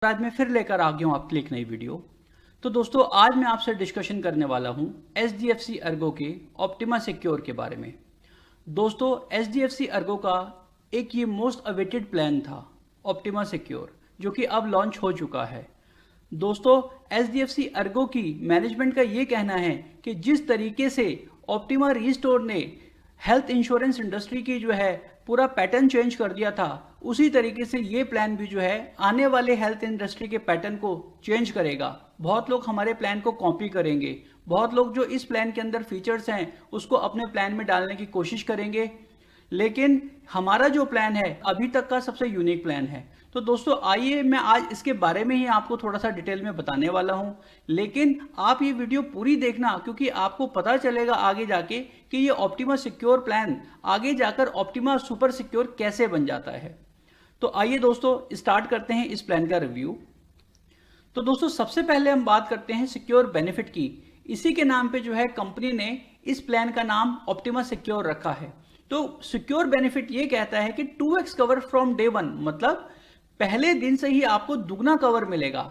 आज मैं फिर लेकर आ गया हूँ आपके लिए एक नई वीडियो। तो दोस्तों आज मैं आपसे डिस्कशन करने वाला हूँ HDFC अर्गो के ऑप्टिमा सिक्योर के बारे में। दोस्तों HDFC अर्गो का एक ये मोस्ट अवेटेड प्लान था ऑप्टिमा सिक्योर, जो कि अब लॉन्च हो चुका है। दोस्तों HDFC अर्गो की मैनेजमेंट का ये कहना है कि जिस तरीके से ऑप्टिमा रीस्टोर ने हेल्थ इंश्योरेंस इंडस्ट्री की जो है पूरा पैटर्न चेंज कर दिया था, उसी तरीके से ये प्लान भी जो है आने वाले हेल्थ इंडस्ट्री के पैटर्न को चेंज करेगा। बहुत लोग हमारे प्लान को कॉपी करेंगे, बहुत लोग जो इस प्लान के अंदर फीचर्स हैं उसको अपने प्लान में डालने की कोशिश करेंगे, लेकिन हमारा जो प्लान है अभी तक का सबसे यूनिक प्लान है। तो दोस्तों आइए मैं आज इसके बारे में ही आपको थोड़ा सा डिटेल में बताने वाला हूं, लेकिन आप ये वीडियो पूरी देखना, क्योंकि आपको पता चलेगा आगे जाके कि ये ऑप्टिमा सिक्योर प्लान आगे जाकर ऑप्टिमा सुपर सिक्योर कैसे बन जाता है। तो आइए दोस्तों स्टार्ट करते हैं इस प्लान का रिव्यू। तो दोस्तों सबसे पहले हम बात करते हैं सिक्योर बेनिफिट की। इसी के नाम पे जो है कंपनी ने इस प्लान का नाम ऑप्टिमा सिक्योर रखा है। तो सिक्योर बेनिफिट ये कहता है कि 2x कवर फ्रॉम डे 1, मतलब पहले दिन से ही आपको दुगना कवर मिलेगा।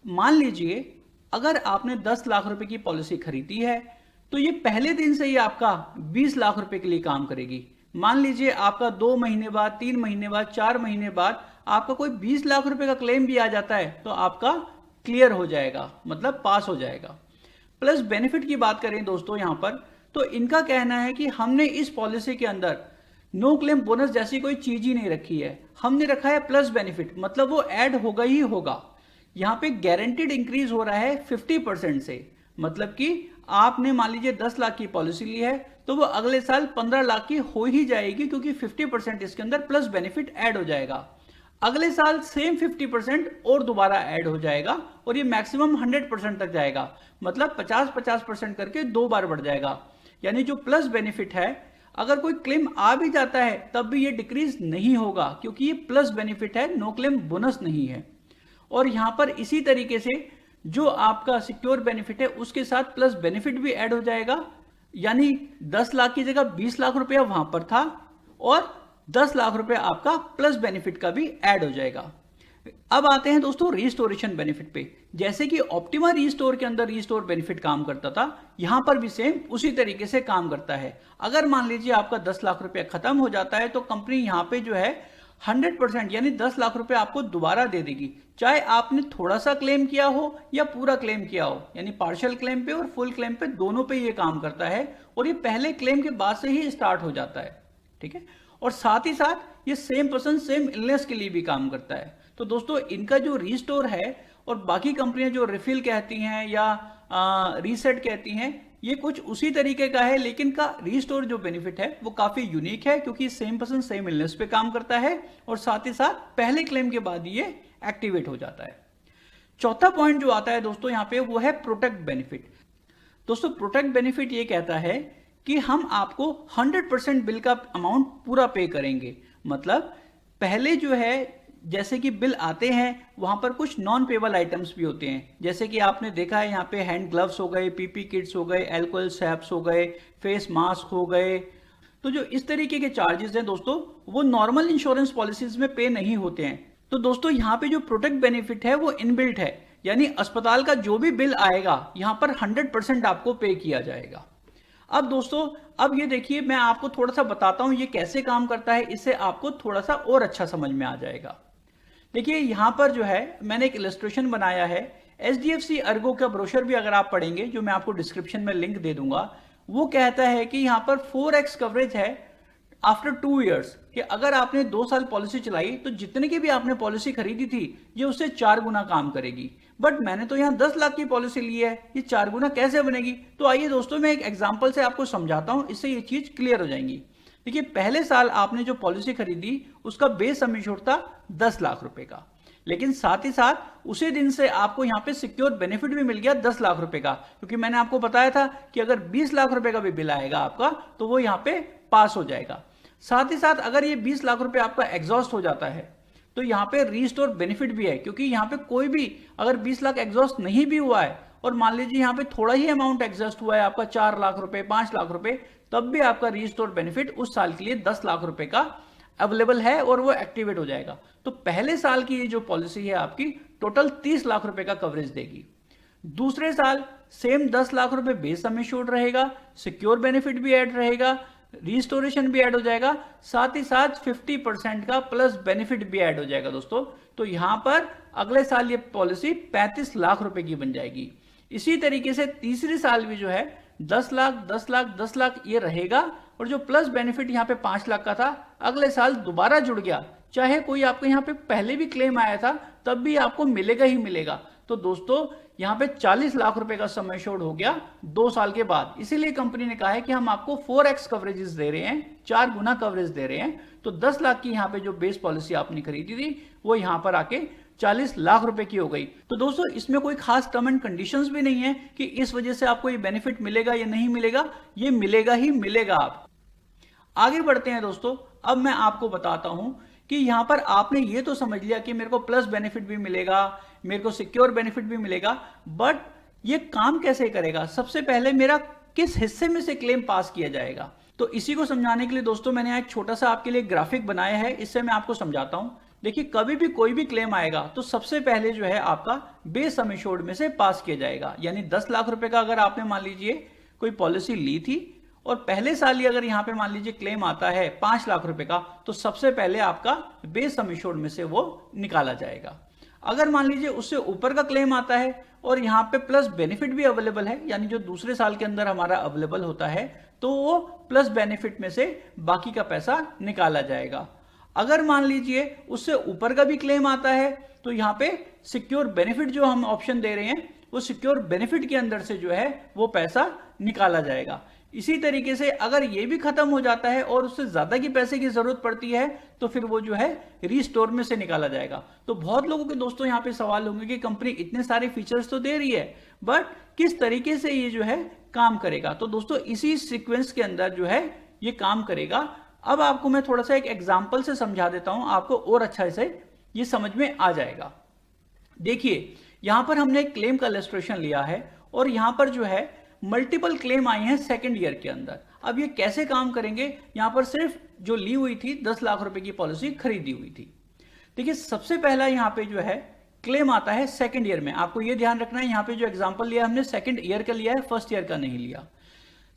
मान लीजिए अगर आपने 10 लाख रुपए की पॉलिसी खरीदी है तो ये पहले दिन से ही आपका 20 लाख रुपए के लिए काम करेगी। मान लीजिए आपका 2 महीने बाद, 3 महीने बाद, 4 महीने बाद आपका कोई 20 लाख रुपए का क्लेम भी आ जाता है तो आपका क्लियर हो जाएगा, मतलब पास हो जाएगा। प्लस बेनिफिट की बात करें दोस्तों यहां पर, तो इनका कहना है कि हमने इस पॉलिसी के अंदर नो क्लेम बोनस जैसी कोई चीज ही नहीं रखी है, हमने रखा है प्लस बेनिफिट, मतलब वो ऐड होगा ही होगा। यहां पे गारंटीड इंक्रीज हो रहा है 50% से, मतलब कि आपने मान लीजिए 10 लाख की पॉलिसी ली है तो वो अगले साल 15 लाख की हो ही जाएगी, क्योंकि 50% इसके अंदर प्लस बेनिफिट ऐड हो जाएगा। अगले साल सेम 50% और दोबारा ऐड हो जाएगा और ये मैक्सिमम 100% तक जाएगा, मतलब 50-50% करके 2 बार बढ़ जाएगा। यानी जो प्लस बेनिफिट है, अगर कोई क्लेम आ भी जाता है तब भी ये डिक्रीज नहीं होगा, क्योंकि ये प्लस बेनिफिट है, नो क्लेम बोनस नहीं है। और यहां पर इसी तरीके से जो आपका सिक्योर बेनिफिट है उसके साथ प्लस बेनिफिट भी ऐड हो जाएगा। यानी 10 लाख की जगह 20 लाख रुपया वहां पर था और 10 लाख रुपया आपका प्लस बेनिफिट का भी ऐड हो जाएगा। अब आते हैं दोस्तों रीस्टोरेशन बेनिफिट पे। जैसे कि ऑप्टिमा रीस्टोर के अंदर रीस्टोर बेनिफिट काम करता था, यहां पर भी सेम उसी तरीके से काम करता है। अगर मान लीजिए आपका 10 लाख रुपया खत्म हो जाता है तो कंपनी यहां पे जो है 100% यानी 10 लाख रुपए आपको दोबारा दे देगी, चाहे आपने थोड़ा सा क्लेम किया हो या पूरा क्लेम किया हो। यानी पार्शियल क्लेम पे और फुल क्लेम पे दोनों पे ये काम करता है और ये पहले क्लेम के बाद से ही स्टार्ट हो जाता है, ठीक है। और साथ ही साथ ये सेम पर्सन सेम इलनेस के लिए भी काम करता है। तो दोस्तों इनका जो रीस्टोर है और बाकी कंपनियां जो रिफिल कहती हैं या रीसेट कहती हैं, ये कुछ उसी तरीके का है, लेकिन का रीस्टोर जो बेनिफिट है वो काफी यूनिक है, क्योंकि सेम पर्सन सेम इलनेस पे काम करता है और साथ ही साथ पहले क्लेम के बाद ये एक्टिवेट हो जाता है। चौथा पॉइंट जो आता है दोस्तों यहाँ पे वो है प्रोटेक्ट बेनिफिट। दोस्तों प्रोटेक्ट बेनिफिट ये कहता है कि हम आपको 100% बिल का अमाउंट पूरा पे करेंगे। मतलब पहले जो है जैसे कि बिल आते हैं वहां पर कुछ नॉन पेबल आइटम्स भी होते हैं, जैसे कि आपने देखा है यहाँ पे हैंड ग्लव्स हो गए, पीपी किट्स हो गए, एल्कोहल सैप्स हो गए, फेस मास्क हो गए। तो जो इस तरीके के चार्जेस हैं दोस्तों वो नॉर्मल इंश्योरेंस पॉलिसीज में पे नहीं होते हैं। तो दोस्तों यहाँ पे जो प्रोटेक्ट बेनिफिट है वो इनबिल्ट है, यानी अस्पताल का जो भी बिल आएगा यहाँ पर 100% आपको पे किया जाएगा। अब दोस्तों अब ये देखिए मैं आपको थोड़ा सा बताता हूं ये कैसे काम करता है, इससे आपको थोड़ा सा और अच्छा समझ में आ जाएगा। देखिए यहां पर जो है मैंने एक इलस्ट्रेशन बनाया है। HDFC अर्गो का ब्रोशर भी अगर आप पढ़ेंगे, जो मैं आपको डिस्क्रिप्शन में लिंक दे दूंगा, वो कहता है कि यहां पर 4x कवरेज है आफ्टर 2 इयर्स, कि अगर आपने 2 साल पॉलिसी चलाई तो जितने की भी आपने पॉलिसी खरीदी थी ये उससे 4 गुना काम करेगी। बट मैंने तो यहाँ 10 लाख की पॉलिसी ली है, ये 4 गुना कैसे बनेगी? तो आइए दोस्तों मैं एक एग्जांपल से आपको समझाता हूं, इससे ये चीज क्लियर हो जाएंगी। देखिए पहले साल आपने जो पॉलिसी खरीदी उसका बेस सम इंश्योर्ड था 10 लाख रुपए का, लेकिन साथ ही साथ उसी दिन से आपको यहाँ पे सिक्योर बेनिफिट भी मिल गया 10 लाख रुपए का, क्योंकि मैंने आपको बताया था कि अगर 20 लाख रुपए का भी बिल आएगा आपका तो वो यहाँ पे पास हो जाएगा। साथ ही साथ अगर ये 20 लाख रुपए आपका एग्जॉस्ट हो जाता है तो यहाँ पे रीस्टोर बेनिफिट भी है, क्योंकि यहाँ पे कोई भी अगर 20 लाख एग्जॉस्ट नहीं भी हुआ है और मान लीजिए यहाँ पे थोड़ा ही अमाउंट एग्जॉस्ट हुआ है आपका 4 लाख रुपए, 5 लाख रुपए, तब भी आपका रीस्टोर बेनिफिट उस साल के लिए 10 लाख रुपए का अवेलेबल है और वो एक्टिवेट हो जाएगा। तो पहले साल की ये जो पॉलिसी है आपकी टोटल 30 लाख रुपए का कवरेज देगी। दूसरे साल सेम 10 लाख रुपए बेस सम एश्योर्ड रहेगा, सिक्योर बेनिफिट भी ऐड रहेगा, रिस्टोरेशन भी ऐड हो जाएगा, साथ ही साथ 50% का प्लस बेनिफिट भी ऐड हो जाएगा दोस्तों। तो यहां पर अगले साल ये पॉलिसी 35 लाख रुपए की बन जाएगी। इसी तरीके से तीसरे साल भी जो है 10 लाख 10 लाख 10 लाख ये रहेगा, और जो प्लस बेनिफिट यहाँ पे 5 लाख का था अगले साल दोबारा जुड़ गया, चाहे कोई आपको यहाँ पे पहले भी क्लेम आया था तब भी आपको मिलेगा ही मिलेगा। तो दोस्तों यहाँ पे 40 लाख रुपए का सम एश्योर्ड हो गया 2 साल के बाद। इसीलिए कंपनी ने कहा है कि हम आपको 4x कवरेजेस दे रहे हैं, 4 गुना कवरेज दे रहे हैं। तो 10 लाख की यहाँ पे जो बेस पॉलिसी आपने खरीदी थी वो यहाँ पर आके 40 लाख रुपए की हो गई। तो दोस्तों इसमें कोई खास टर्म एंड कंडीशंस भी नहीं है कि इस वजह से आपको ये बेनिफिट मिलेगा या नहीं मिलेगा, ये मिलेगा ही मिलेगा। आप आगे बढ़ते हैं दोस्तों। अब मैं आपको बताता हूं कि यहां पर आपने ये तो समझ लिया कि मेरे को प्लस बेनिफिट भी मिलेगा, मेरे को सिक्योर बेनिफिट भी मिलेगा, बट ये काम कैसे करेगा, सबसे पहले मेरा किस हिस्से में से क्लेम पास किया जाएगा। तो इसी को समझाने के लिए दोस्तों मैंने एक छोटा सा आपके लिए ग्राफिक बनाया है, इससे मैं आपको समझाता हूं। देखिए कभी भी कोई भी क्लेम आएगा तो सबसे पहले जो है आपका बेस सम एश्योर्ड में से पास किया जाएगा। यानी 10 लाख रुपए का अगर आपने मान लीजिए कोई पॉलिसी ली थी और पहले साल ही अगर यहां पे मान लीजिए क्लेम आता है 5 लाख रुपए का, तो सबसे पहले आपका बेस सम एश्योर्ड में से वो निकाला जाएगा। अगर मान लीजिए उससे ऊपर का क्लेम आता है और यहाँ पे प्लस बेनिफिट भी अवेलेबल है, यानी जो दूसरे साल के अंदर हमारा अवेलेबल होता है, तो वो प्लस बेनिफिट में से बाकी का पैसा निकाला जाएगा। अगर मान लीजिए उससे ऊपर का भी क्लेम आता है तो यहाँ पे सिक्योर बेनिफिट जो हम ऑप्शन दे रहे हैं वो सिक्योर बेनिफिट के अंदर से जो है वो पैसा निकाला जाएगा। इसी तरीके से अगर ये भी खत्म हो जाता है और उससे ज्यादा की पैसे की जरूरत पड़ती है तो फिर वो जो है रीस्टोर में से निकाला जाएगा। तो बहुत लोगों के दोस्तों यहाँ पे सवाल होंगे कि कंपनी इतने सारे फीचर्स तो दे रही है, बट किस तरीके से ये जो है काम करेगा। तो दोस्तों इसी सीक्वेंस के अंदर जो है ये काम करेगा। अब आपको मैं थोड़ा सा एक एग्जाम्पल से समझा देता हूं, आपको और अच्छा से ये समझ में आ जाएगा। देखिए यहां पर हमने एक क्लेम का इलस्ट्रेशन लिया है और यहां पर जो है मल्टीपल क्लेम आई हैं सेकेंड ईयर के अंदर। अब ये कैसे काम करेंगे, यहां पर सिर्फ जो ली हुई थी 10 लाख रुपए की पॉलिसी खरीदी हुई थी। देखिए सबसे पहला यहां पे जो है क्लेम आता है सेकेंड ईयर में। आपको ये ध्यान रखना है, यहां पे जो एग्जाम्पल लिया हमने सेकेंड ईयर का लिया है, फर्स्ट ईयर का नहीं लिया।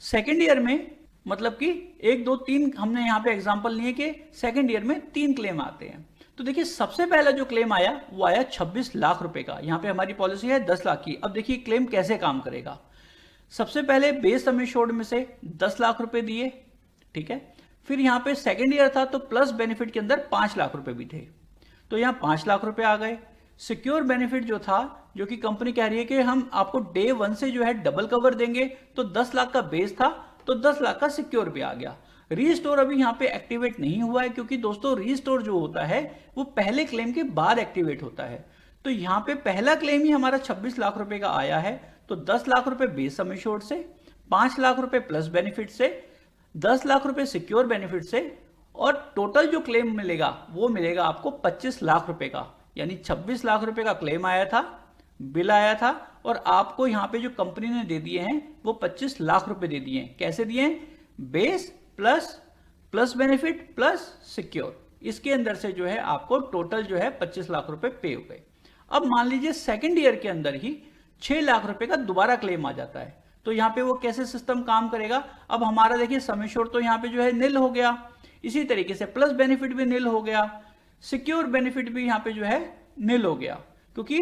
सेकेंड ईयर में मतलब कि 1 2 3 हमने यहां पे एग्जांपल लिए कि सेकंड ईयर में 3 क्लेम आते हैं। तो देखिए सबसे पहला जो क्लेम आया वो आया 26 लाख रुपए का। यहां पे हमारी पॉलिसी है 10 लाख की। अब देखिए क्लेम कैसे काम करेगा। सबसे पहले बेस सम एश्योर्ड में से 10 लाख रुपए दिए, ठीक है। फिर यहां पे सेकंड ईयर था तो प्लस बेनिफिट के अंदर 5 लाख रुपए भी थे, तो यहां 5 लाख रुपए आ गए। सिक्योर बेनिफिट जो था, जो कि कंपनी कह रही है कि हम आपको डे 1 से जो है डबल कवर देंगे, तो 10 लाख का बेस था तो 10 लाख का सिक्योर भी आ गया। रीस्टोर अभी यहाँ पे एक्टिवेट नहीं हुआ है, क्योंकि दोस्तों रीस्टोर जो होता है वो पहले क्लेम के बाद एक्टिवेट होता है। तो यहाँ पे पहला क्लेम ही हमारा 26 लाख रुपए का आया है, तो 10 लाख रुपए बेस सम एश्योर्ड से, 5 लाख रुपए प्लस बेनिफिट से, 10 लाख रुपए सिक्योर बेनिफिट से, और टोटल जो क्लेम मिलेगा वो मिलेगा आपको 25 लाख रुपए का। यानी 26 लाख रुपए का क्लेम आया था, बिल आया था, और आपको यहां पे जो कंपनी ने दे दिए हैं वो 25 लाख रुपए दे दिए हैं। कैसे दिए हैं? Base plus benefit plus secure, इसके अंदर से जो है आपको टोटल जो है 25 लाख रुपए पे हो गए। अब मान लीजिए सेकंड ईयर के अंदर ही 6 लाख रुपए का दोबारा क्लेम आ जाता है, तो यहां पे वो कैसे सिस्टम काम करेगा। अब हमारा देखिए सम एश्योर्ड तो यहां पे जो है निल हो गया, इसी तरीके से प्लस बेनिफिट भी निल हो गया, सिक्योर बेनिफिट भी यहां पे जो है निल हो गया, क्योंकि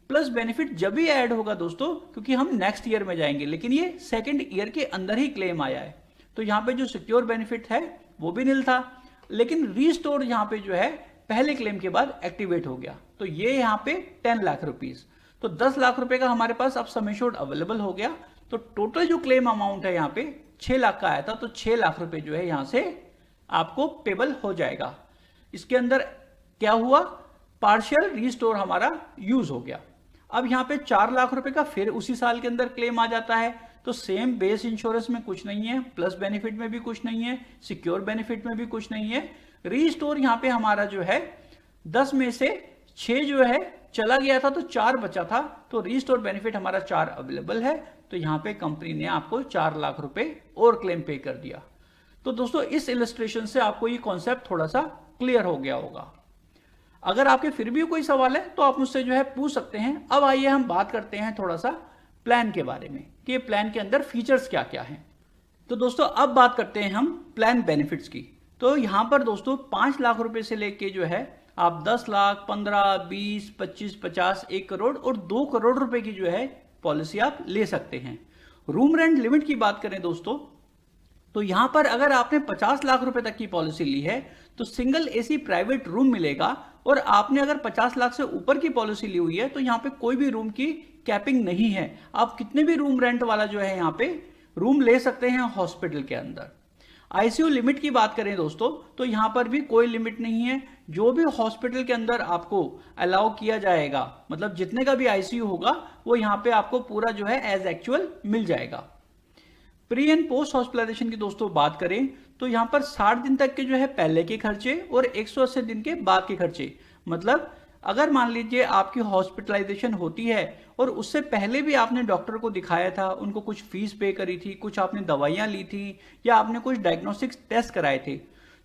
प्लस बेनिफिट जब भी ऐड होगा दोस्तों, क्योंकि हम नेक्स्ट ईयर में जाएंगे, लेकिन ये सेकंड ईयर के अंदर ही क्लेम आया है, तो यहां पे जो सिक्योर बेनिफिट है वो भी निल था, लेकिन रीस्टोर यहां पे जो है पहले क्लेम के बाद एक्टिवेट हो गया, तो ये यहां पे 10 लाख रुपीज, तो 10 लाख रुपए का हमारे पास अब सम एश्योर्ड अवेलेबल हो गया। तो टोटल जो क्लेम अमाउंट है यहाँ पे 6 लाख का आया था, तो 6 लाख रुपए जो है यहां से आपको पेबल हो जाएगा। इसके अंदर क्या हुआ, पार्शियल रीस्टोर हमारा यूज हो गया। अब यहां पे 4 लाख रुपए का फिर उसी साल के अंदर क्लेम आ जाता है, तो सेम बेस इंश्योरेंस में कुछ नहीं है, प्लस बेनिफिट में भी कुछ नहीं है, सिक्योर बेनिफिट में भी कुछ नहीं है। रीस्टोर यहां पे हमारा जो है 10 में से 6 जो है चला गया था, तो 4 बचा था, तो रीस्टोर बेनिफिट हमारा 4 अवेलेबल है, तो यहां पे कंपनी ने आपको 4 लाख रुपए और क्लेम पे कर दिया। तो दोस्तों इस इलस्ट्रेशन से आपको ये कॉन्सेप्ट थोड़ा सा क्लियर हो गया होगा। अगर आपके फिर भी कोई सवाल है तो आप मुझसे जो है पूछ सकते हैं। अब आइए हम बात करते हैं थोड़ा सा प्लान के बारे में कि प्लान के अंदर फीचर्स क्या क्या हैं। तो दोस्तों अब बात करते हैं हम प्लान बेनिफिट्स की। तो यहाँ पर दोस्तों 5 लाख रुपए से लेके जो है आप 10 लाख, 15, 20, 25, 50, 1 करोड़ और 2 करोड़ रुपए की जो है पॉलिसी आप ले सकते हैं। रूम रेंट लिमिट की बात करें दोस्तों, तो यहां पर अगर आपने 50 लाख रुपए तक की पॉलिसी ली है तो सिंगल एसी प्राइवेट रूम मिलेगा, और आपने अगर 50 लाख से ऊपर की पॉलिसी ली हुई है तो यहां पे कोई भी रूम की कैपिंग नहीं है। आप कितने भी रूम रेंट वाला जो है यहां पे रूम ले सकते हैं हॉस्पिटल के अंदर। आईसीयू लिमिट की बात करें दोस्तों, तो यहां पर भी कोई लिमिट नहीं है। जो भी हॉस्पिटल के अंदर आपको अलाउ किया जाएगा, मतलब जितने का भी आईसीयू होगा वो यहां पे आपको पूरा जो है एज एक्चुअल मिल जाएगा। प्री एंड पोस्ट हॉस्पिटलाइजेशन की दोस्तों बात करें तो यहां पर 60 दिन तक के जो है पहले के खर्चे और 180 दिन के बाद के खर्चे, मतलब अगर मान लीजिए आपकी हॉस्पिटलाइजेशन होती है और उससे पहले भी आपने डॉक्टर को दिखाया था, उनको कुछ फीस पे करी थी, कुछ आपने दवाइयां ली थी या आपने कुछ डायग्नोस्टिक्स टेस्ट कराए थे,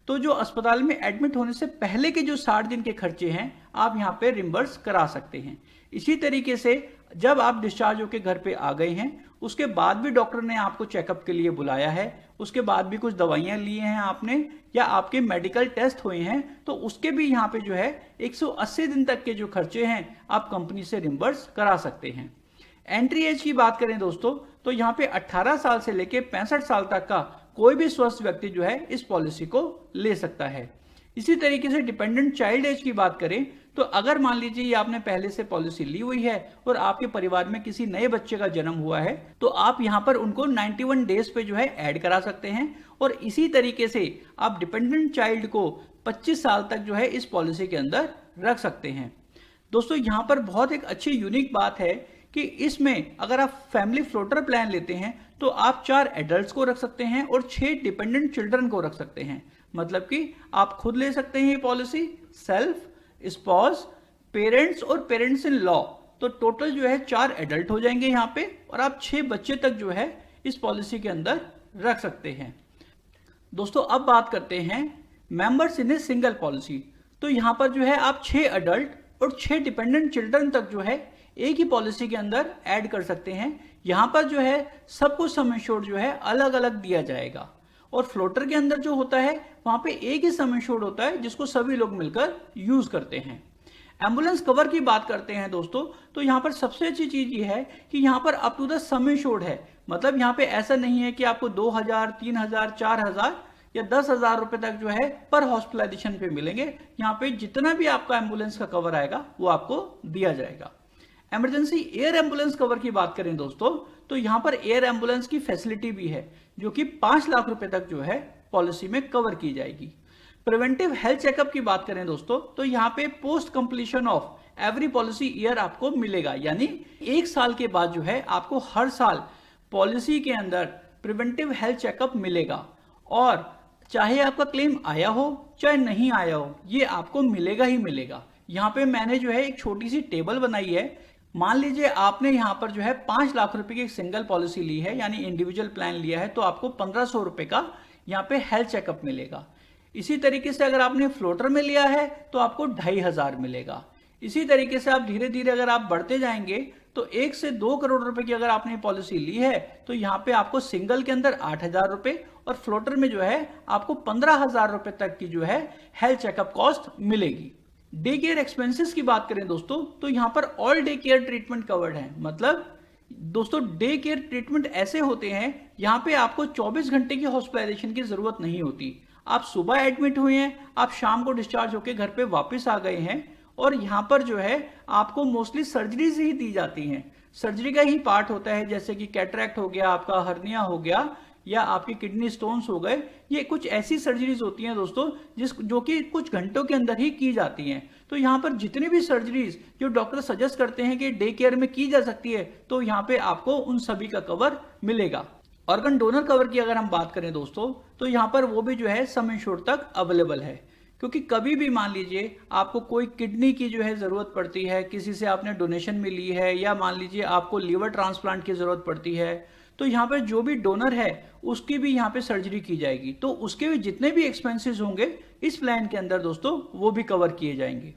तो जो अस्पताल में एडमिट होने से पहले के जो 60 दिन के खर्चे हैं आप यहाँ पे रिम्बर्स करा सकते हैं। इसी तरीके से जब आप डिस्चार्ज होकर घर पे आ गए हैं उसके बाद भी डॉक्टर ने आपको चेकअप के लिए बुलाया है, उसके बाद भी कुछ दवाइयां ली हैं आपने या आपके मेडिकल टेस्ट हुए हैं, तो उसके भी यहाँ पे जो है 180 दिन तक के जो खर्चे हैं आप कंपनी से रिम्बर्स करा सकते हैं। एंट्री एज की बात करें दोस्तों, तो यहाँ पे 18 साल से लेके 65 साल तक का कोई भी स्वस्थ व्यक्ति जो है इस पॉलिसी को ले सकता है। इसी तरीके से डिपेंडेंट चाइल्ड एज की बात करें तो अगर मान लीजिए ये आपने पहले से पॉलिसी ली हुई है और आपके परिवार में किसी नए बच्चे का जन्म हुआ है तो आप यहां पर उनको 91 डेज पे जो है ऐड करा सकते हैं, और इसी तरीके से आप डिपेंडेंट चाइल्ड को 25 साल तक जो है इस पॉलिसी के अंदर रख सकते हैं। दोस्तों यहां पर बहुत एक अच्छी यूनिक बात है कि इसमें अगर आप फैमिली फ्लोटर प्लान लेते हैं तो आप 4 एडल्ट्स को रख सकते हैं और 6 डिपेंडेंट चिल्ड्रन को रख सकते हैं। मतलब कि आप खुद ले सकते हैं ये पॉलिसी, सेल्फ, स्पाउस, पेरेंट्स और पेरेंट्स इन लॉ, तो टोटल जो है 4 एडल्ट हो जाएंगे यहाँ पे, और आप 6 बच्चे तक जो है इस पॉलिसी के अंदर रख सकते हैं। दोस्तों अब बात करते हैं members in a single policy. तो यहाँ पर जो है आप 6 एडल्ट और 6 डिपेंडेंट चिल्ड्रन तक जो है एक ही पॉलिसी के अंदर ऐड कर सकते हैं। यहाँ पर जो है सबको सम इंश्योर्ड जो है अलग अलग दिया जाएगा, और फ्लोटर के अंदर जो होता है वहां पे एक ही सम इंश्योर्ड होता है जिसको सभी लोग मिलकर यूज करते हैं। एम्बुलेंस कवर की बात करते हैं दोस्तों, तो यहाँ पर सबसे अच्छी चीज ये है कि यहाँ पर up to the sum insured है। मतलब यहाँ पे ऐसा नहीं है कि आपको 2000, 3000, 4000 या 10,000 रुपए तक जो है पर हॉस्पिटलाइजेशन पे मिलेंगे। यहाँ पे जितना भी आपका एम्बुलेंस का कवर आएगा वो आपको दिया जाएगा। इमरजेंसी एयर एम्बुलेंस कवर की बात करें दोस्तों, तो यहां पर एयर एम्बुलेंस की फैसिलिटी भी है जो कि 5 लाख रुपए तक जो है पॉलिसी में कवर की जाएगी। प्रिवेंटिव हेल्थ चेकअप की बात करें दोस्तों, तो यहां पे post completion of every policy year आपको मिलेगा, यानी 1 साल के बाद जो है आपको हर साल पॉलिसी के अंदर प्रिवेंटिव हेल्थ चेकअप मिलेगा, और चाहे आपका क्लेम आया हो चाहे नहीं आया हो ये आपको मिलेगा ही मिलेगा। यहाँ पे मैंने जो है एक छोटी सी टेबल बनाई है। मान लीजिए आपने यहाँ पर जो है 5 लाख रुपए की एक सिंगल पॉलिसी ली है, यानी इंडिविजुअल प्लान लिया है, तो आपको 1500 रुपए का यहाँ पे हेल्थ चेकअप मिलेगा। इसी तरीके से अगर आपने फ्लोटर में लिया है तो आपको 2500 मिलेगा। इसी तरीके से आप धीरे धीरे अगर आप बढ़ते जाएंगे तो 1 से 2 करोड़ रुपए की अगर आपने पॉलिसी ली है तो यहाँ पे आपको सिंगल के अंदर 8000 रुपए और फ्लोटर में जो है आपको 15,000 रुपए तक की जो है हेल्थ चेकअप कॉस्ट मिलेगी। डे केयर एक्सपेंसेस की बात करें दोस्तों, तो यहां पर all day care treatment covered है। मतलब दोस्तों डे केयर ट्रीटमेंट ऐसे होते हैं यहां पे आपको 24 घंटे की हॉस्पिटलाइजेशन की जरूरत नहीं होती। आप सुबह एडमिट हुए हैं, आप शाम को डिस्चार्ज होकर घर पे वापस आ गए हैं, और यहां पर जो है आपको मोस्टली सर्जरीज ही दी जाती हैं। सर्जरी का ही पार्ट होता है, जैसे कि कैटरैक्ट हो गया, आपका हर्निया हो गया, या आपकी किडनी स्टोन्स हो गए। ये कुछ ऐसी सर्जरीज होती हैं दोस्तों जो कि कुछ घंटों के अंदर ही की जाती हैं। तो यहाँ पर जितनी भी सर्जरीज जो डॉक्टर सजेस्ट करते हैं कि डे केयर में की जा सकती है, तो यहाँ पे आपको उन सभी का कवर मिलेगा। ऑर्गन डोनर कवर की अगर हम बात करें दोस्तों, तो यहाँ पर वो भी जो है सम इंश्योर्ड तक अवेलेबल है, क्योंकि कभी भी मान लीजिए आपको कोई किडनी की जो है जरूरत पड़ती है, किसी से आपने डोनेशन में ली है, या मान लीजिए आपको लीवर ट्रांसप्लांट की जरूरत पड़ती है, तो यहाँ पे जो भी डोनर है उसकी भी यहाँ पे सर्जरी की जाएगी। तो उसके भी जितने भी एक्सपेंसेस होंगे इस प्लान के अंदर दोस्तों वो भी कवर किए जाएंगे।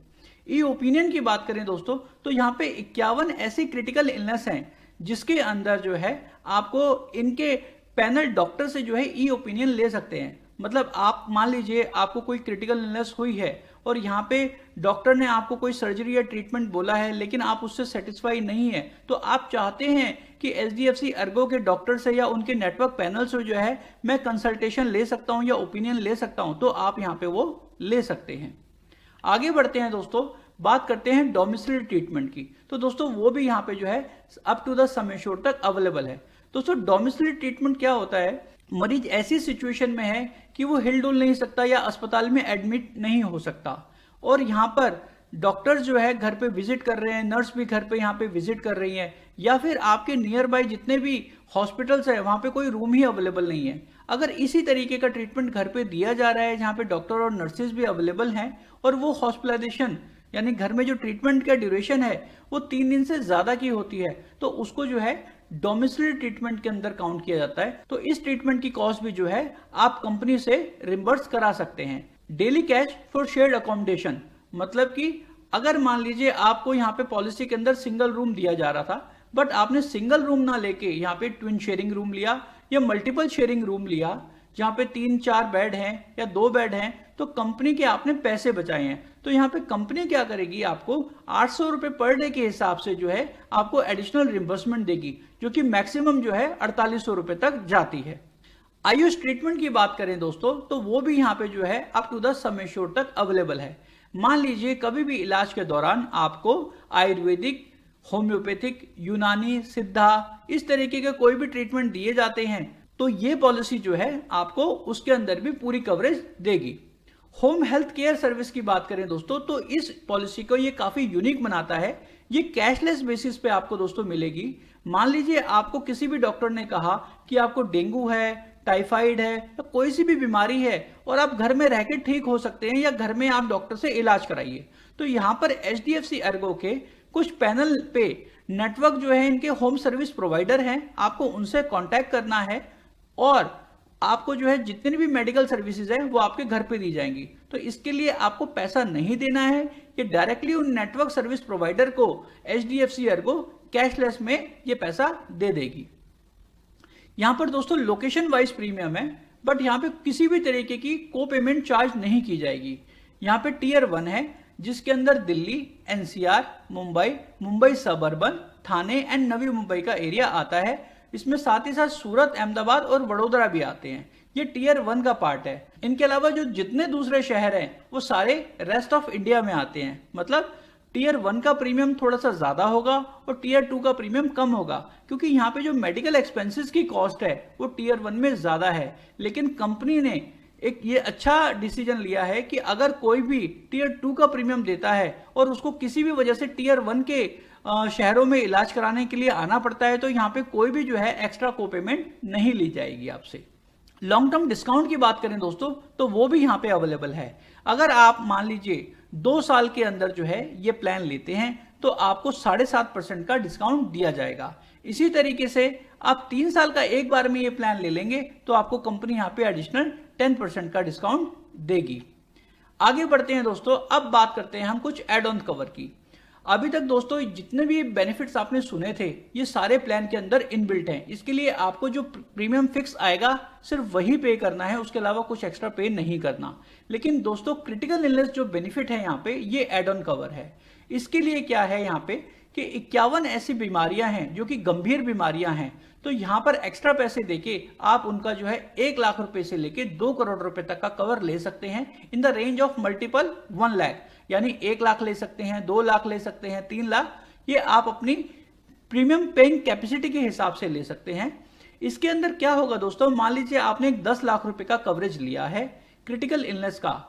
ई ओपिनियन की बात करें दोस्तों, तो यहाँ पे 51 ऐसी क्रिटिकल इलनेस हैं जिसके अंदर जो है आपको इनके पैनल डॉक्टर से जो है ई ओपिनियन ले सकते हैं। मतलब आप मान लीजिए आपको कोई क्रिटिकल इलनेस हुई है और यहाँ पे डॉक्टर ने आपको कोई सर्जरी या ट्रीटमेंट बोला है, लेकिन आप उससे सेटिस्फाई नहीं है, तो आप चाहते हैं कि एचडीएफसी अर्गो के डॉक्टर से या उनके नेटवर्क पैनल से जो है मैं कंसल्टेशन ले सकता हूं या ओपिनियन ले सकता हूं, तो आप यहाँ पे वो ले सकते हैं। आगे बढ़ते हैं दोस्तों, बात करते हैं डोमिसिलरी ट्रीटमेंट की। तो दोस्तों वो भी यहाँ पे जो है up to the sum assured तक अवेलेबल है। दोस्तों डोमिसिलरी ट्रीटमेंट क्या होता है? मरीज ऐसी सिचुएशन में है कि वो हिल डुल नहीं सकता या अस्पताल में एडमिट नहीं हो सकता, और यहाँ पर डॉक्टर्स जो है घर पे विजिट कर रहे हैं, नर्स भी घर पे यहाँ पे विजिट कर रही है, या फिर आपके नियर बाय जितने भी हॉस्पिटल्स है वहाँ पे कोई रूम ही अवेलेबल नहीं है। अगर इसी तरीके का ट्रीटमेंट घर पे दिया जा रहा है जहाँ पे डॉक्टर और नर्सेज भी अवेलेबल हैं, और वो हॉस्पिटलाइजेशन यानी घर में जो ट्रीटमेंट का ड्यूरेशन है वो 3 दिन से ज्यादा की होती है, तो उसको जो है डोमिसिलरी ट्रीटमेंट के अंदर काउंट किया जाता है। तो इस ट्रीटमेंट की कॉस्ट भी जो है आप कंपनी से रिम्बर्स करा सकते हैं। Daily cash for shared accommodation, मतलब कि अगर मान लीजिए आपको यहाँ पे पॉलिसी के अंदर सिंगल रूम दिया जा रहा था, बट आपने सिंगल रूम ना लेके यहाँ पे ट्विन शेयरिंग रूम लिया या मल्टीपल शेयरिंग रूम लिया जहाँ पे 3-4 बेड हैं या 2 बेड हैं, तो कंपनी के आपने पैसे बचाए हैं। तो यहाँ पे कंपनी क्या करेगी, आपको 800 रुपए पर डे के हिसाब से जो है आपको एडिशनल रिम्बर्समेंट देगी, जो कि मैक्सिमम जो है 4800 रुपए तक जाती है। आयुष ट्रीटमेंट की बात करें दोस्तों, तो वो भी यहाँ पे जो है up to the sum assured तक अवेलेबल है। मान लीजिए कभी भी इलाज के दौरान आपको आयुर्वेदिक, होम्योपैथिक, यूनानी, सिद्धा इस तरीके के कोई भी ट्रीटमेंट दिए जाते हैं, तो ये पॉलिसी जो है आपको उसके अंदर भी पूरी कवरेज देगी। होम हेल्थ केयर सर्विस की बात करें दोस्तों, तो इस पॉलिसी को ये काफी यूनिक बनाता है। ये कैशलेस बेसिस पे आपको दोस्तों मिलेगी। मान लीजिए आपको किसी भी डॉक्टर ने कहा कि आपको डेंगू है, टाइफाइड है या कोई सी भी बीमारी है और आप घर में रहकर ठीक हो सकते हैं या घर में आप डॉक्टर से इलाज कराइए, तो यहाँ पर एचडीएफसी अर्गो के कुछ पैनल पे नेटवर्क जो है इनके होम सर्विस प्रोवाइडर हैं, आपको उनसे कांटेक्ट करना है और आपको जो है जितनी भी मेडिकल सर्विसेज है वो आपके घर पे दी जाएंगी। तो इसके लिए आपको पैसा नहीं देना है, ये डायरेक्टली उन नेटवर्क सर्विस प्रोवाइडर को एचडीएफसी अर्गो कैशलेस में ये पैसा दे देगी। यहां पर दोस्तों लोकेशन वाइज प्रीमियम है, बट यहां पे किसी भी तरीके की को पेमेंट चार्ज नहीं की जाएगी। यहां पे टियर 1 है जिसके अंदर Delhi, NCR, Mumbai, Mumbai suburban, Thane and Navi Mumbai का एरिया आता है। इसमें साथ ही साथ सूरत, अहमदाबाद और वडोदरा भी आते हैं। ये टियर 1 का पार्ट है। इनके अलावा जो जितने दूसरे शहर हैं वो सारे रेस्ट ऑफ इंडिया में आते हैं। मतलब टियर 1 का प्रीमियम थोड़ा सा ज्यादा होगा और टियर 2 का प्रीमियम कम होगा, क्योंकि यहाँ पे जो मेडिकल एक्सपेंसेस की कॉस्ट है वो टियर 1 में ज्यादा है। लेकिन कंपनी ने एक ये अच्छा डिसीजन लिया है कि अगर कोई भी टियर 2 का प्रीमियम देता है और उसको किसी भी वजह से टियर 1 के शहरों में इलाज कराने के लिए आना पड़ता है, तो यहाँ पे कोई भी जो है एक्स्ट्रा को पेमेंट नहीं ली जाएगी आपसे। लॉन्ग टर्म डिस्काउंट की बात करें दोस्तों, तो वो भी यहाँ पे अवेलेबल है। अगर आप मान लीजिए 2 साल के अंदर जो है ये प्लान लेते हैं तो आपको 7.5% का डिस्काउंट दिया जाएगा। इसी तरीके से आप 3 साल का एक बार में ये प्लान ले लेंगे तो आपको कंपनी यहाँ पे एडिशनल 10% का डिस्काउंट देगी। आगे बढ़ते हैं दोस्तों, अब बात करते हैं हम कुछ एड ऑन कवर की। अभी तक दोस्तों जितने भी बेनिफिट्स आपने सुने थे ये सारे प्लान के अंदर इनबिल्ट हैं। इसके लिए आपको जो प्रीमियम फिक्स आएगा सिर्फ वही पे करना है, उसके अलावा कुछ एक्स्ट्रा पे नहीं करना। लेकिन दोस्तों क्रिटिकल इलनेस जो बेनिफिट है यहाँ पे ये एड ऑन कवर है। इसके लिए क्या है यहाँ पे कि 51 ऐसी बीमारियां हैं जो कि गंभीर बीमारियां हैं, तो यहाँ पर एक्स्ट्रा पैसे देके आप उनका जो है 1 लाख रुपए से लेके 2 करोड़ रुपए तक का कवर ले सकते हैं in the range of multiple 1 lakh. यानी 1 लाख ले सकते हैं, 2 लाख ले सकते हैं, 3 लाख, ये आप अपनी प्रीमियम पेइंग कैपेसिटी के हिसाब से ले सकते हैं। इसके अंदर क्या होगा दोस्तों, मान लीजिए आपने 10 लाख रुपए का कवरेज लिया है क्रिटिकल इलनेस का,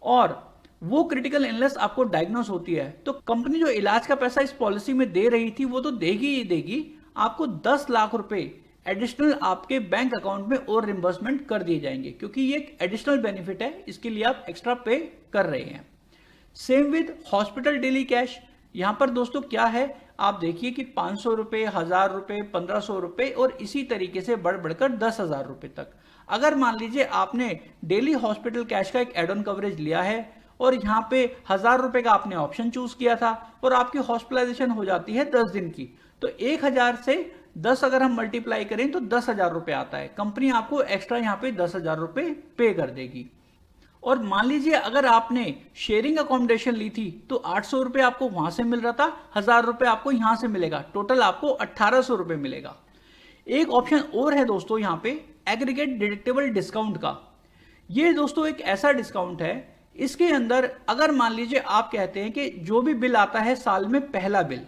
और वो क्रिटिकल इलनेस आपको डायग्नोस होती है, तो कंपनी जो इलाज का पैसा इस पॉलिसी में दे रही थी वो तो देगी ही देगी, आपको 10 लाख रुपए एडिशनल आपके बैंक अकाउंट में और रिम्बर्समेंट कर दिए जाएंगे, क्योंकि ये एक एडिशनल बेनिफिट है, इसके लिए आप एक्स्ट्रा पे कर रहे हैं। Same with hospital daily cash. यहां पर दोस्तों क्या है, आप देखिए कि 500 रुपए, 1000 रुपए, 1500 रुपए और इसी तरीके से बढ़ बढ़कर 10,000 रुपए तक। अगर मान लीजिए आपने डेली हॉस्पिटल कैश का एक एड ऑन कवरेज लिया है और यहाँ पे 1000 रुपए का आपने ऑप्शन चूज किया था और आपकी हॉस्पिटलाइजेशन हो जाती है 10 दिन की, तो 1000 से 10 अगर हम मल्टीप्लाई करें तो 10,000 रुपए आता है। कंपनी आपको एक्स्ट्रा यहाँ पे 10,000 रुपए पे कर देगी। और मान लीजिए अगर आपने शेयरिंग अकोमोडेशन ली थी तो 800 रुपए आपको वहां से मिल रहा था, 1000 रुपए आपको यहां से मिलेगा, टोटल आपको 1800 रुपए मिलेगा। एक ऑप्शन और है दोस्तों यहाँ पे एग्रीगेट डिडक्टेबल डिस्काउंट का। ये दोस्तों एक ऐसा डिस्काउंट है, इसके अंदर अगर मान लीजिए आप कहते हैं कि जो भी बिल आता है साल में पहला बिल,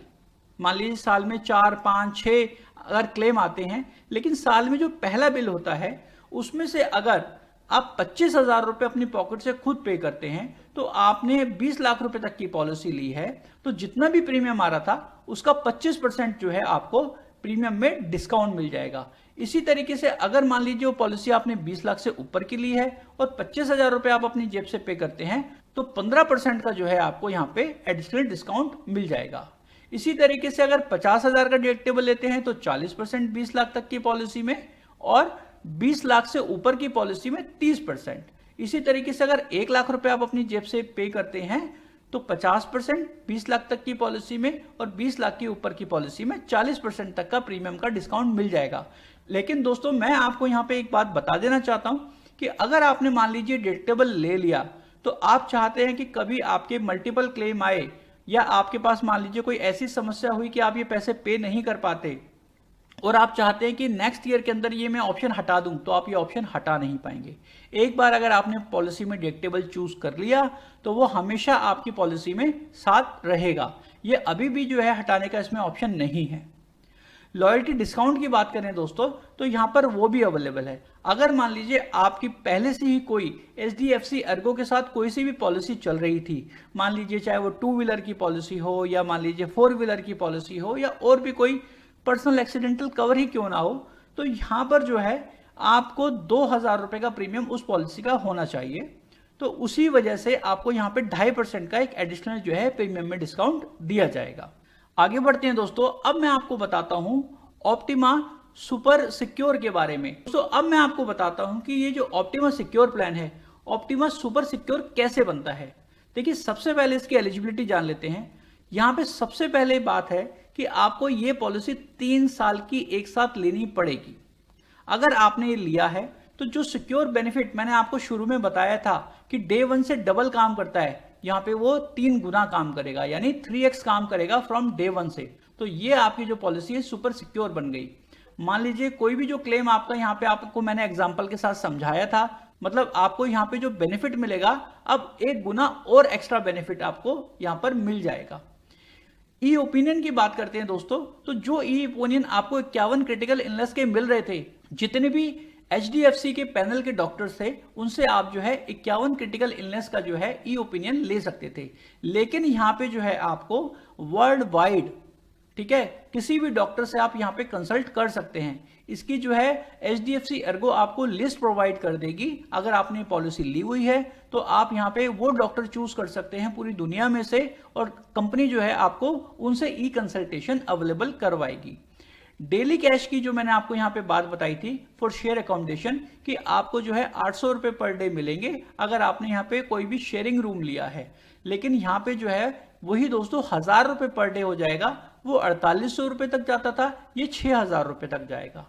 मान लीजिए साल में 4, 5, 6 अगर क्लेम आते हैं, लेकिन साल में जो पहला बिल होता है उसमें से अगर आप 25,000 रुपए अपनी पॉकेट से खुद पे करते हैं तो आपने 20 लाख रुपए तक की पॉलिसी ली है, तो जितना भी प्रीमियम आ रहा था उसका 25% जो है आपको प्रीमियम में डिस्काउंट मिल जाएगा। इसी तरीके से अगर मान लीजिए वो पॉलिसी आपने 20 लाख से ऊपर की ली है और 25,000 रुपए आप अपनी जेब से पे करते हैं तो 15% का जो है आपको यहाँ पे एडिशनल डिस्काउंट मिल जाएगा। इसी तरीके से अगर 50,000 का डिडक्टेबल लेते हैं तो 40% 20 लाख तक की पॉलिसी में, और 20 लाख से ऊपर की पॉलिसी में 30%। इसी तरीके से अगर 1 लाख रुपए आप अपनी जेब से पे करते हैं तो 50% 20 लाख तक की पॉलिसी में, और 20 लाख के ऊपर की पॉलिसी में 40% तक का प्रीमियम का डिस्काउंट मिल जाएगा। लेकिन दोस्तों मैं आपको यहाँ पे एक बात बता देना चाहता हूँ कि अगर आपने मान लीजिए डिडक्टेबल ले लिया तो आप चाहते हैं कि कभी आपके मल्टीपल क्लेम आए या आपके पास मान लीजिए कोई ऐसी समस्या हुई कि आप ये पैसे पे नहीं कर पाते और आप चाहते हैं कि नेक्स्ट ईयर के अंदर ये मैं ऑप्शन हटा दूं, तो आप ये ऑप्शन हटा नहीं पाएंगे। एक बार अगर आपने पॉलिसी में डिडक्टेबल चूज कर लिया तो वो हमेशा आपकी पॉलिसी में साथ रहेगा, ये अभी भी जो है हटाने का इसमें ऑप्शन नहीं है। लॉयल्टी डिस्काउंट की बात करें दोस्तों तो यहां पर वो भी अवेलेबल है। अगर मान लीजिए आपकी पहले से ही कोई HDFC अर्गो के साथ कोई सी भी पॉलिसी चल रही थी, मान लीजिए चाहे वो 2 व्हीलर की पॉलिसी हो या मान लीजिए 4 व्हीलर की पॉलिसी हो या और भी कोई पर्सनल एक्सीडेंटल कवर ही क्यों ना हो, तो यहां पर जो है आपको 2,000 रुपए का प्रीमियम उस पॉलिसी का होना चाहिए। तो उसी वजह से आपको यहां पे 2.5% का एक एडिशनल जो है प्रीमियम में डिस्काउंट दिया जाएगा। आगे बढ़ते हैं दोस्तों, अब मैं आपको बताता हूं ऑप्टिमा सुपर सिक्योर के बारे में। दोस्तों अब मैं आपको बताता हूं कि ये जो ऑप्टिमा सिक्योर प्लान है, ऑप्टिमा सुपर सिक्योर कैसे बनता है। देखिए सबसे पहले इसकी एलिजिबिलिटी जान लेते हैं। यहां पे सबसे पहले बात है कि आपको ये पॉलिसी 3 साल की एक साथ लेनी पड़ेगी। अगर आपने ये लिया है तो जो सिक्योर बेनिफिट मैंने आपको शुरू में बताया था कि डे 1 से डबल काम करता है, यहाँ पे वो 3 गुना काम करेगा, यानी 3x काम करेगा फ्रॉम डे 1 से। तो ये आपकी जो पॉलिसी है सुपर सिक्योर बन गई। मान लीजिए कोई भी जो क्लेम आपका यहाँ पे आपको मैंने एग्जाम्पल के साथ समझाया था, मतलब आपको यहाँ पे जो बेनिफिट मिलेगा अब 1 गुना और एक्स्ट्रा बेनिफिट आपको यहाँ पर मिल जाएगा। ई ओपिनियन की बात करते हैं दोस्तों, तो जो ई ओपिनियन आपको 51 क्रिटिकल इलनेस के मिल रहे थे, जितने भी HDFC के पैनल के डॉक्टर्स थे उनसे आप जो है 51 क्रिटिकल इलनेस का जो है ई ओपिनियन ले सकते थे। लेकिन यहाँ पे जो है आपको वर्ल्ड वाइड, ठीक है, किसी भी डॉक्टर से आप यहाँ पे कंसल्ट कर सकते हैं। इसकी जो है HDFC अर्गो आपको लिस्ट प्रोवाइड कर देगी। अगर आपने पॉलिसी ली हुई है तो आप यहाँ पे वो डॉक्टर चूज कर सकते हैं पूरी दुनिया में से, और कंपनी जो है आपको उनसे ई कंसल्टेशन अवेलेबल करवाएगी। डेली कैश की जो मैंने आपको यहाँ पे बात बताई थी फॉर शेयर अकोमोडेशन कि आपको जो है 800 रुपए पर डे मिलेंगे अगर आपने यहाँ पे कोई भी शेयरिंग रूम लिया है। लेकिन यहाँ पे जो है वही दोस्तों 1000 रुपए पर डे हो जाएगा, वो 4800 रुपए तक जाता था, ये 6000 रुपए तक जाएगा।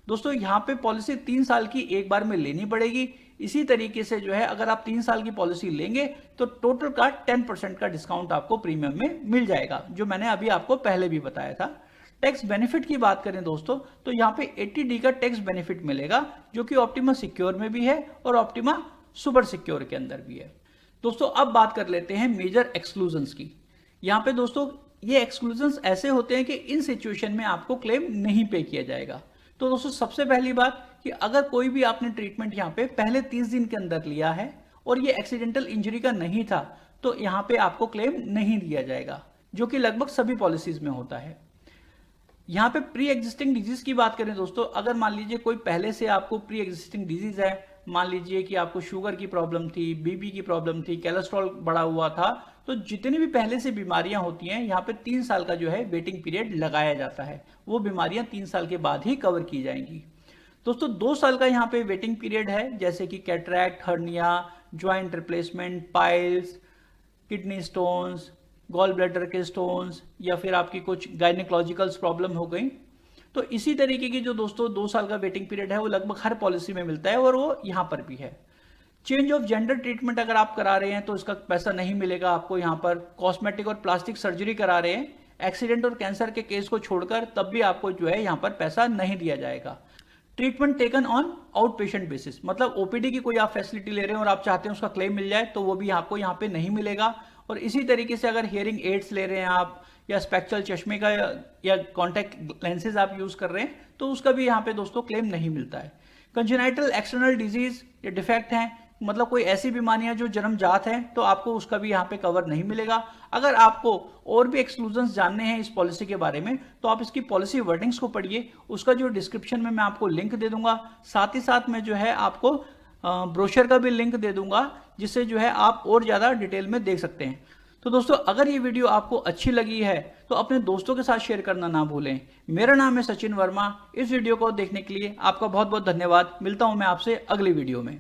दोस्तों यहाँ पे पॉलिसी 3 साल की एक बार में लेनी पड़ेगी। इसी तरीके से जो है अगर आप 3 साल की पॉलिसी लेंगे तो टोटल का 10% का डिस्काउंट आपको प्रीमियम में मिल जाएगा, जो मैंने अभी आपको पहले भी बताया था। टैक्स बेनिफिट की बात करें दोस्तों तो यहाँ पे 80D का टैक्स बेनिफिट मिलेगा, जो कि ऑप्टिमा सिक्योर में भी है और ऑप्टिमा सुपर सिक्योर के अंदर भी है। दोस्तों अब बात कर लेते हैं मेजर एक्सक्लूजन्स की। यहाँ पे दोस्तों ये एक्सक्लूजन्स ऐसे होते हैं कि इन सिचुएशन में आपको क्लेम नहीं पे किया जाएगा। तो दोस्तों सबसे पहली बात कि अगर कोई भी आपने ट्रीटमेंट यहाँ पे पहले 30 दिन के अंदर लिया है और ये एक्सीडेंटल इंजरी का नहीं था तो यहाँ पे आपको क्लेम नहीं दिया जाएगा, जो कि लगभग सभी पॉलिसीज में होता है। यहाँ पे प्री एग्जिस्टिंग डिजीज की बात करें दोस्तों, अगर मान लीजिए कोई पहले से आपको प्री एग्जिस्टिंग डिजीज है, मान लीजिए कि आपको शुगर की प्रॉब्लम थी, बीपी की प्रॉब्लम थी, कोलेस्ट्रॉल बढ़ा हुआ था, तो जितनी भी पहले से बीमारियां होती हैं यहाँ पे 3 साल का जो है वेटिंग पीरियड लगाया जाता है। वो बीमारियां 3 साल के बाद ही कवर की जाएंगी। दोस्तों 2 साल का यहाँ पे वेटिंग पीरियड है, जैसे कि cataract, hernia, joint replacement, piles, kidney stones, gall bladder के स्टोन्स, या फिर आपकी कुछ गायनेकोलॉजिकल प्रॉब्लम हो गई। तो इसी तरीके की जो दोस्तों 2 साल का वेटिंग पीरियड है वो लगभग हर पॉलिसी में मिलता है और वो यहाँ पर भी है। चेंज ऑफ जेंडर ट्रीटमेंट अगर आप करा रहे हैं तो इसका पैसा नहीं मिलेगा आपको यहाँ पर। कॉस्मेटिक और प्लास्टिक सर्जरी करा रहे हैं, एक्सीडेंट और कैंसर के केस को छोड़कर, तब भी आपको जो है यहाँ पर पैसा नहीं दिया जाएगा। Treatment taken on out patient basis, मतलब ओपीडी की कोई आप फैसिलिटी ले रहे हैं और आप चाहते हैं उसका क्लेम मिल जाए तो वो भी आपको यहाँ पे नहीं मिलेगा। और इसी तरीके से अगर हियरिंग एड्स ले रहे हैं आप, या स्पेक्ट्रल चश्मे का या कॉन्टैक्ट लेंसेज आप यूज कर रहे हैं, तो उसका भी यहाँ पे दोस्तों क्लेम नहीं मिलता है। कंजेनाइटल एक्सटर्नल डिजीज या डिफेक्ट हैं, मतलब कोई ऐसी बीमारियां जो जन्मजात हैं, तो आपको उसका भी यहाँ पे कवर नहीं मिलेगा। अगर आपको और भी एक्सक्लूजन्स जानने हैं इस पॉलिसी के बारे में तो आप इसकी पॉलिसी वर्डिंग्स को पढ़िए, उसका जो डिस्क्रिप्शन में मैं आपको लिंक दे दूंगा। साथ ही साथ में जो है आपको ब्रोशर का भी लिंक दे दूंगा, जिससे जो है आप और ज़्यादा डिटेल में देख सकते हैं। तो दोस्तों अगर ये वीडियो आपको अच्छी लगी है तो अपने दोस्तों के साथ शेयर करना ना भूलें। मेरा नाम है सचिन वर्मा। इस वीडियो को देखने के लिए आपका बहुत बहुत धन्यवाद। मिलता हूं मैं आपसे अगली वीडियो में।